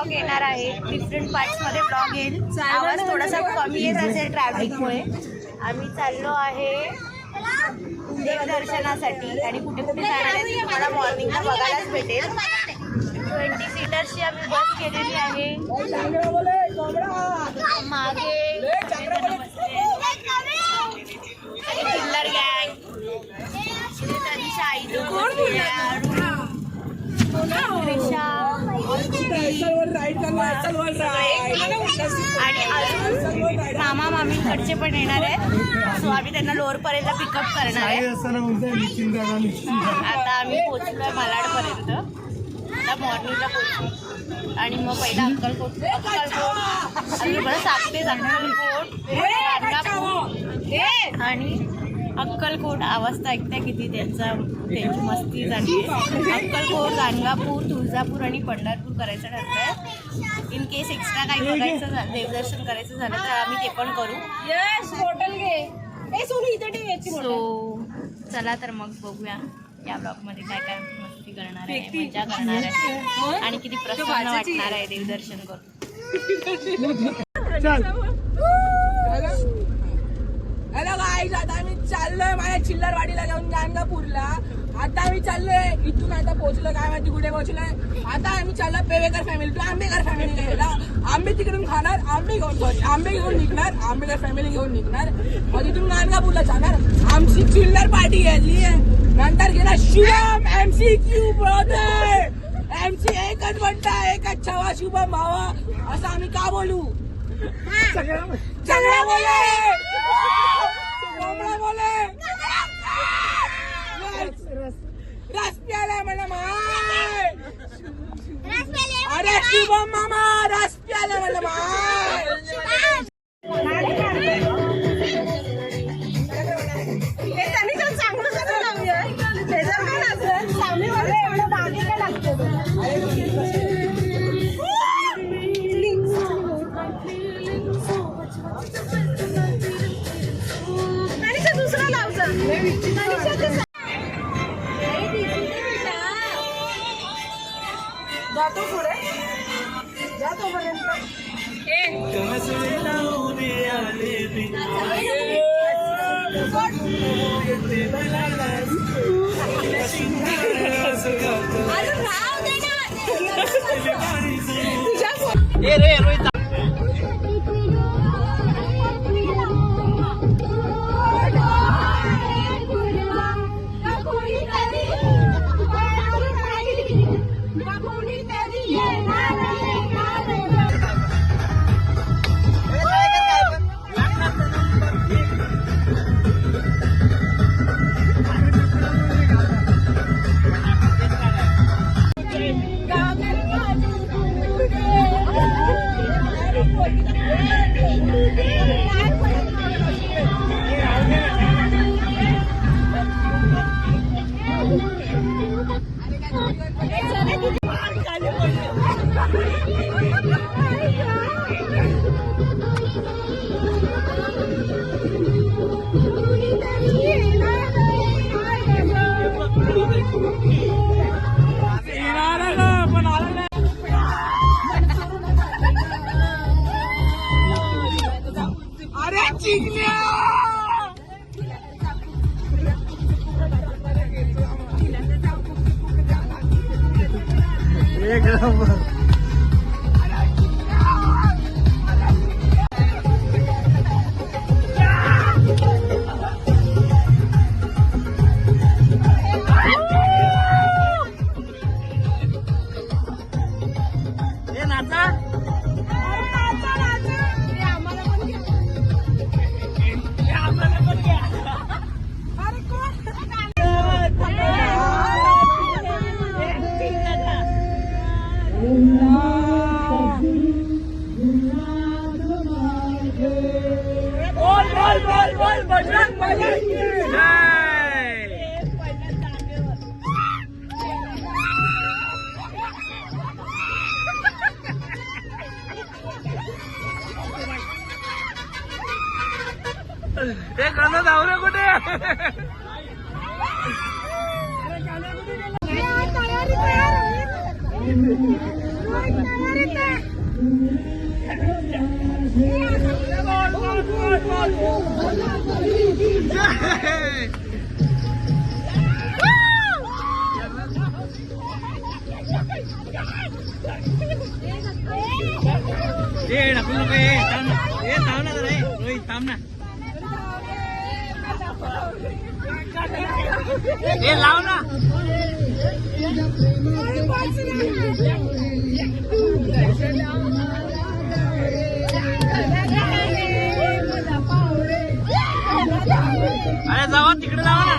Blog येणार आहे, different parts मध्ये ब्लॉग येईल. आवाज थोडासा कमी येत असेल ट्रॅफिकमुळे. आम्ही चाललो आहे देवदर्शनासाठी आणि कुठे कुठे जाणार आहे तुम्हाला मॉर्निंगला बघायलाच भेटेल. 20 सीटरची आम्ही बस केलेली आहे. मागे चिल्लर गँग आणि अजून मामा मामींकडचे पण येणार आहेत. सो आम्ही त्यांना लोअर पर्यंत पिकअप करणार आहे. आता आम्ही पोहोचलोय मालाडपर्यंत. आता मॉर्निंगला पोहोचू आणि मग पहिला अक्कलकोट साखरे आणि अक्कलकोट. आवाज तर ऐकताय किती त्यांची मस्ती झाली. अक्कलकोट, गाणगापूर, तुळजापूर आणि पंढरपूर करायचं ठरतंय. इन केस एक्स्ट्रा काही बघायचं झालं, देवदर्शन करायचं झालं तर आम्ही ते पण करू. सो चला तर मग बघूया या ब्लॉगमध्ये काय काय मस्ती करणार आहे, मजा करणार आहे आणि किती प्रसन्न वाटणार आहे देवदर्शन करून. हॅलो गाईज, आता आम्ही चाललोय माझ्या चिल्लरवाडीला जाऊन गाणगापूरला. आता आम्ही चाललोय इथून. आता पोहोचलो काय माहिती कुठे पोहोचलोय. आता आम्ही चाललो पेवेकर फॅमिली टू आंबेकर फॅमिली गेला. आंबे तिकडून खाणार, आंबे घेऊन निघणार, आंबेकर फॅमिली घेऊन निघणार. मग तिथून गाणगापूरला जाणार. आमची चिल्लर पार्टी गेली आहे. नंतर गेला शिवम MCQ ब्रदर. MC एकच म्हणता, एकच छवा शुभम भावा असं आम्ही का बोलू. सगळं बोले रस प्याला म्हणा माय. अरे शुभम मामा रस प्याला म्हणा माय. जातो पुढे जातो पर्यंत एक धावरे कुठे ढकलू नको. थांब ना जरा. रोहित थांब ना. लाव ना. अरे जावा तिकडे जावा ना.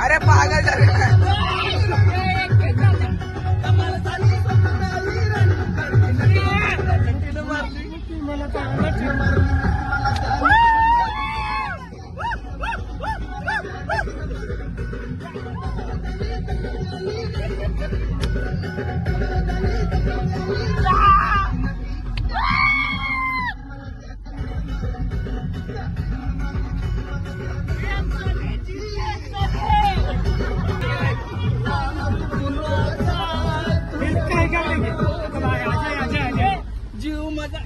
अरे पागल झाले जीव माझा.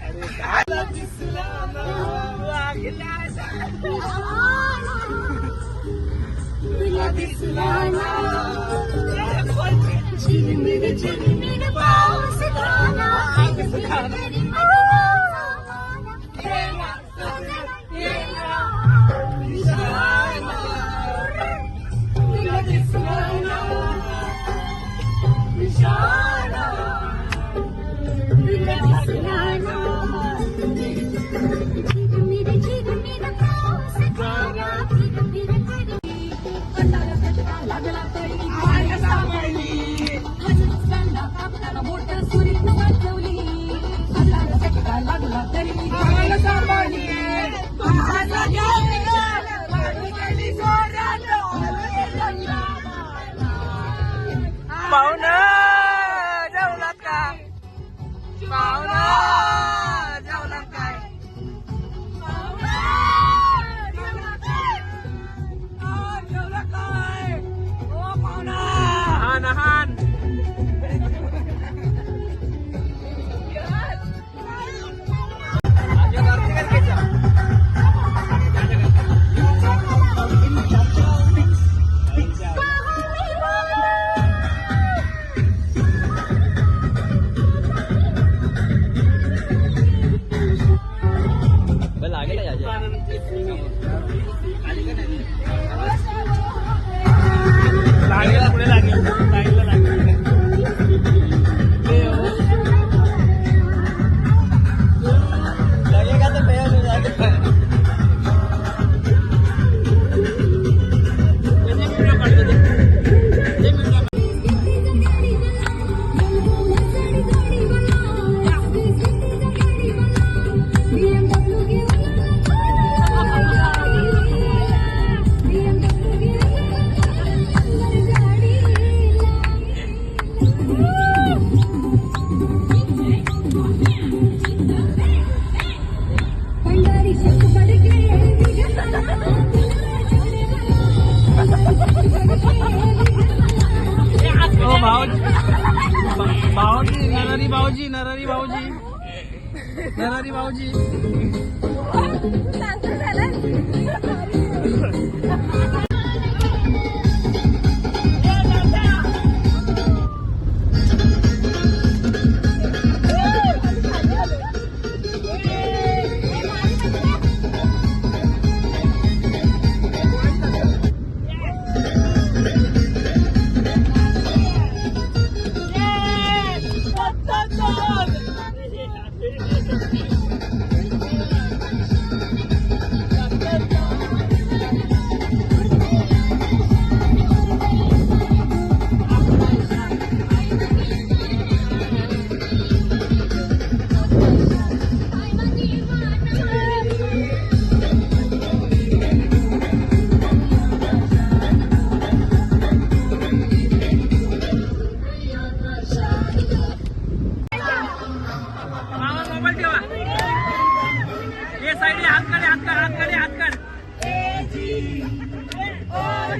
पाहुणा जेवलात का? पाहुणा जेवलात काय? जेवला काय? ओ पाहुणा. हान हान. नरहरी भाऊजी.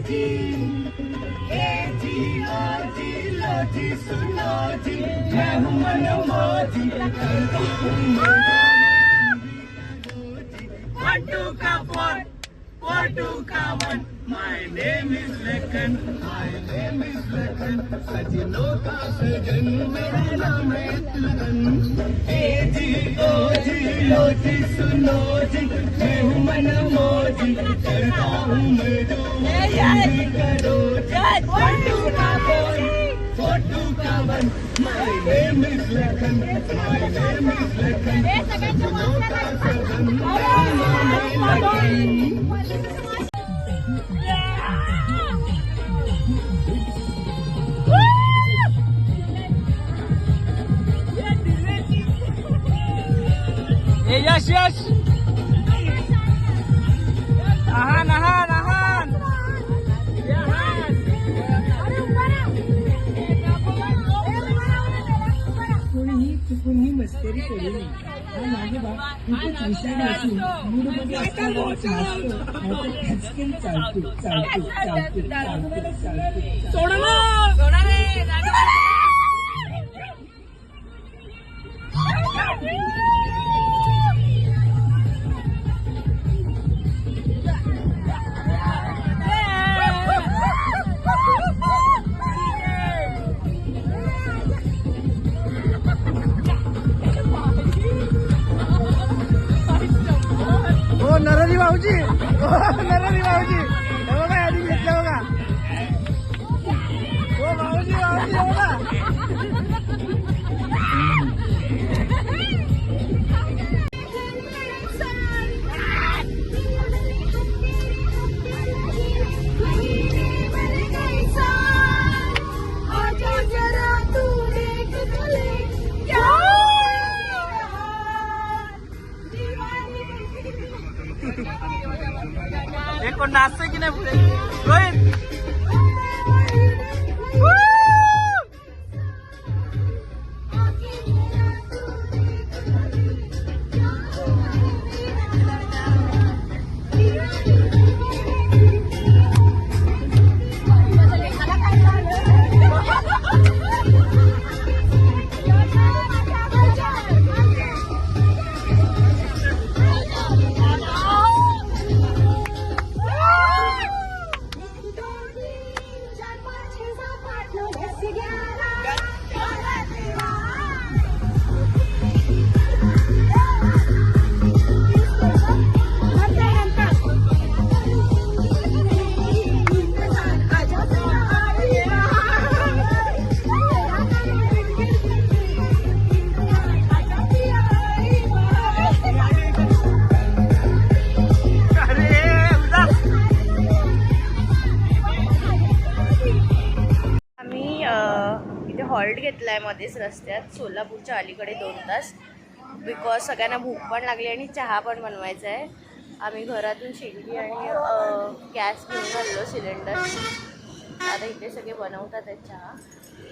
जी, ए जी ओ जी लो जी सुनो जी, मैं हूँ मनमोजी, करता हूँ One two का four two का one. My name is Lakan. My name is Lakan. सजनों का सजन मेरा नाम है तुरन. ए जी ओ जी लो जी सुनो जी, मैं हूँ मनमोजी, करता हूँ मैं जो मर्जी करो जी. One two का four two का one. My name is Lakan. My name is Lakan. सजनों का सजन मेरा नाम है लखन. यश यश आहान आहान आहान कोणीही चुकूनही मस्करी केली नाही. हा माझे बाप खूपच हुशार असून मूडमध्ये असताना नाचतो, नाहीतर खचकेन चालतो चालतो चालतो चालतो चालतो. हो नरहरी भाऊजी, हो नरहरी भाऊजी, हे बघा आधी घेतलं बघा. हो भाऊजी भाऊजी हे बघा. एक कोण नाचतोय की नाही पुढे रोहित. हॉल्ट घेतला आहे मध्येच रस्त्यात सोलापूरच्या अलीकडे 2 तास, बिकॉज सगळ्यांना भूक पण लागली आणि चहा पण बनवायचा आहे. आम्ही घरातून शेगडी आणि गॅस घेऊन आलो सिलेंडर. आता इथे सगळे बनवतात आहेत चहा,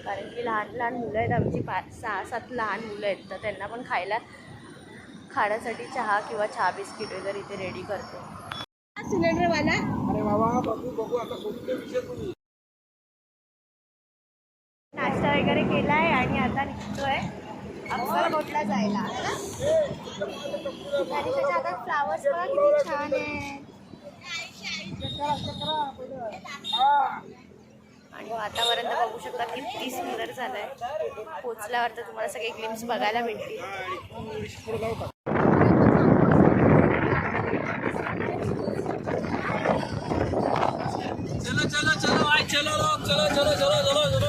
कारण की लहान लहान मुलं आहेत आमची, 5-6-7 लहान मुलं आहेत, तर त्यांना पण खाण्यासाठी चहा किंवा चहा बिस्किट वगैरे इथे रेडी करतो सिलेंडरवाला. अरे बाबा बघू बघू आता कोणते विषय तुम्ही. नाश्ता वगैरे केला आहे आणि आता निघतोय अक्कलकोटला जायला. त्याच्या हातात फ्लावर्स बघा किती छान आहे, आणि वातावरण तर बघू शकता किती सुंदर झालंय. पोचल्यावर तर तुम्हाला सगळे ग्लिम्स बघायला भेटतील. चलो चलो चलो भाई, चलो लोग, चलो चलो चलो चलो चलो.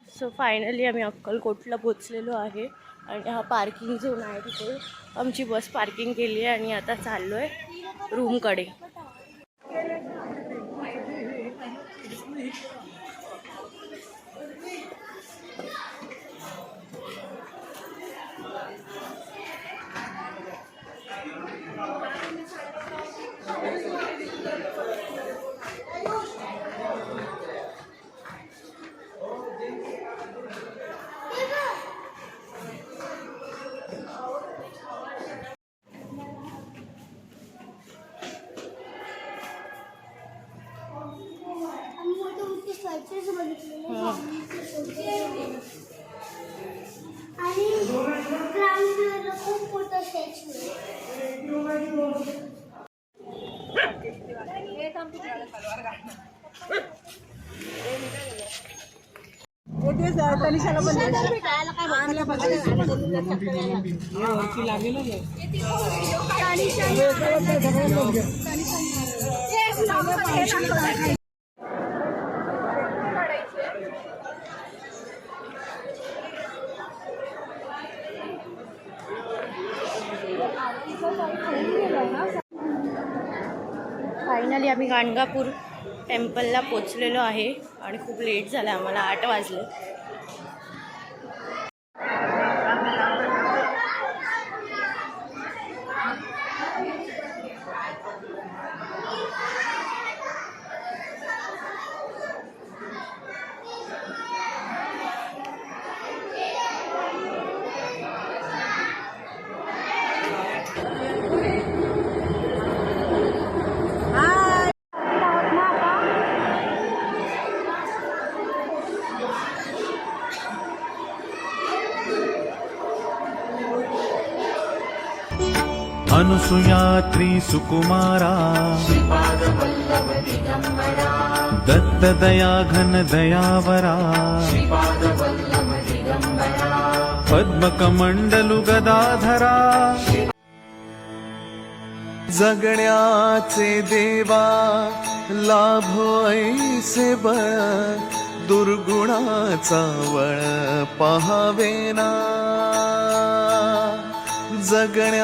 सो फायनली आम्ही अक्कलकोटला पोचलेलो आहे आणि हा पार्किंग झोन आहे, तिथे आमची बस पार्किंग केली आहे आणि आता चाललो आहे रूमकडे. आणि ग्राउंड फ्लोअरला खूप मोठं स्टॅच्यू आहे. फायनली आम्ही गाणगापूर टेम्पलला पोचलेलो आहे आणि खूप लेट झाला आम्हाला, 8 वाजले. अनुसुयात्री सुकुमारा दत्त दया घन दयावरा पद्मकमंडलु गदाधरा जगण्याचे देवा लाभो ऐसे बळ दुर्गुणाचा वळ पहावेना जगण्या